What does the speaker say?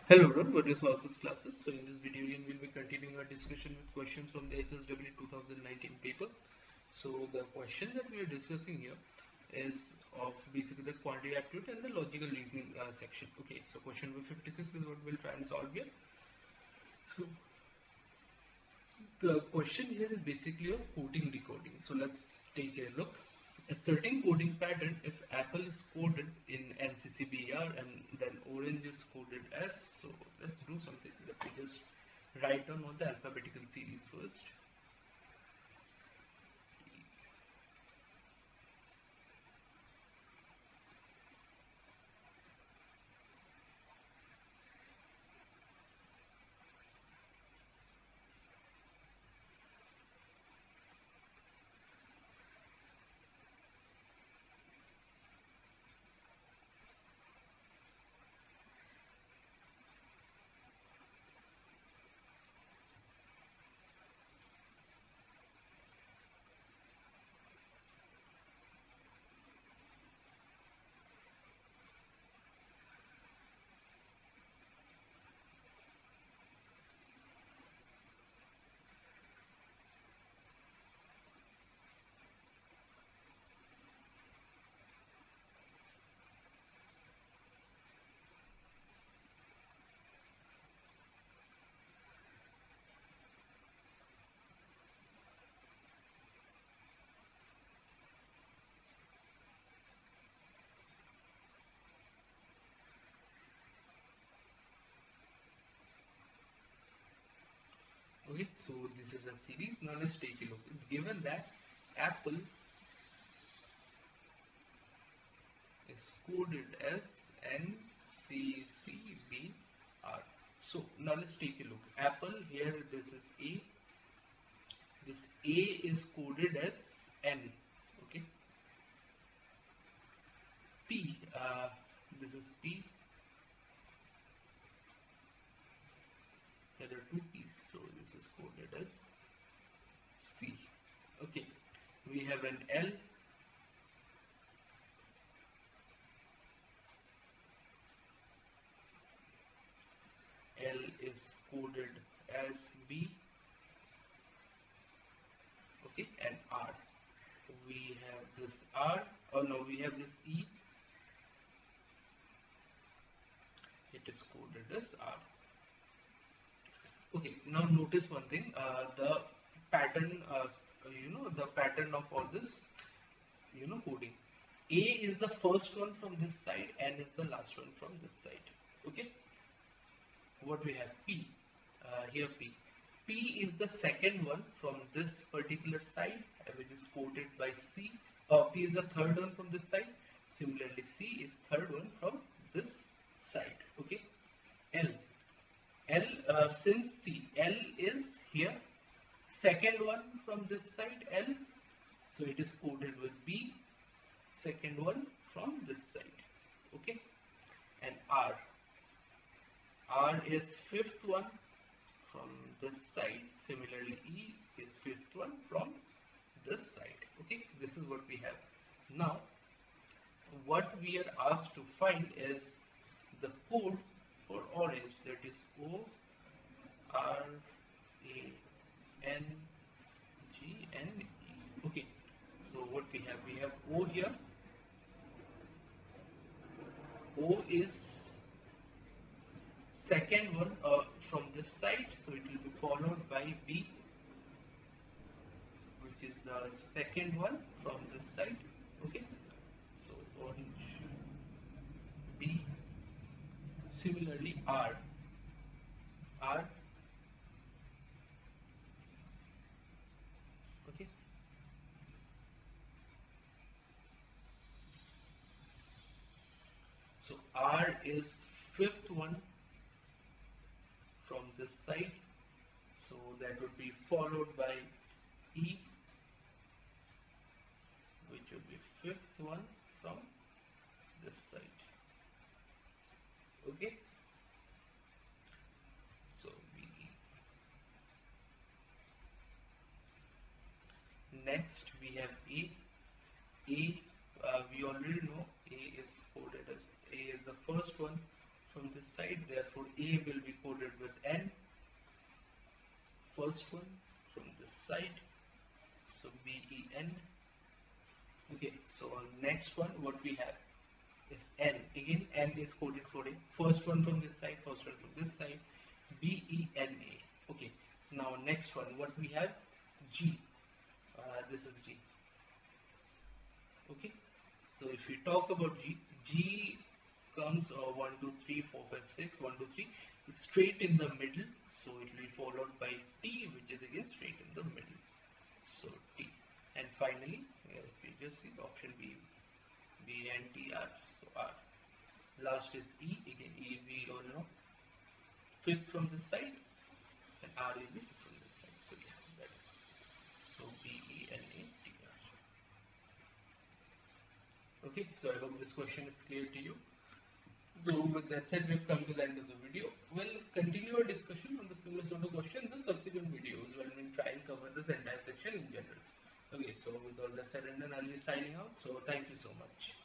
Hello everyone, what is Houses classes? So in this video we will be continuing our discussion with questions from the HSW 2019 paper. So the question that we are discussing here is of basically the quantity aptitude and the logical reasoning section. Okay, so question number 56 is what we'll try and solve here. So the question here is basically of coding decoding. So let's take a look. A certain coding pattern, if apple is coded in NCCBR and then orange is coded as, so let's do something. Let me just write down all the alphabetical series first. Okay, so this is a series. Now let's take a look. It's given that apple is coded as NCCBR. So now let's take a look. Apple here, this is A. This A is coded as N. Okay. P. This is P. There are two P's, so this is coded as C. Okay. We have an L. L is coded as B. Okay, and R. We have this R. Oh no, we have this E. It is coded as R. Okay, now notice one thing. The pattern, the pattern of all this, coding. A is the first one from this side, N is the last one from this side. Okay. What we have P, here P. P is the second one from this particular side, which is coded by C. P is the third one from this side. Similarly, C is third one from this side. Okay. L. Since C, L is here, second one from this side, L. So it is coded with B, second one from this side. Okay. And R. R is fifth one from this side. Similarly, E is fifth one from this side. Okay, this is what we have. Now, what we are asked to find is the code for orange, that is ORANGNE. Okay, so what we have O here. O is second one from this side, so it will be followed by B, which is the second one from this side. Okay, so orange, B. Similarly, R. Okay, so R is fifth one from this side, so that would be followed by E, which would be fifth one from this side. Okay, so B. Next we have A. We already know A is coded as A is the first one from this side, therefore A will be coded with N. First one from this side, so BEN. Okay, so next one what we have is N. Again, N is coded for A. First one from this side, first one from this side, BENA. Okay, now next one what we have, G. This is G. Okay, so if we talk about G, G comes 1 2 3 4 5 6 1 2 3 straight in the middle, so it will be followed by T, which is again straight in the middle, so T. And finally if we just see option B, B and T R, so R. Last is E. Again E we all know, fifth from this side, and R will be from this side, so yeah, that is, so BENA T R. Okay, so I hope this question is clear to you. So with that said, we've come to the end of the video. We'll continue our discussion on the similar sort of question in the subsequent videos when we'll try and cover this entire section in general. Okay, so with all that said and done, I'll be signing out. So thank you so much.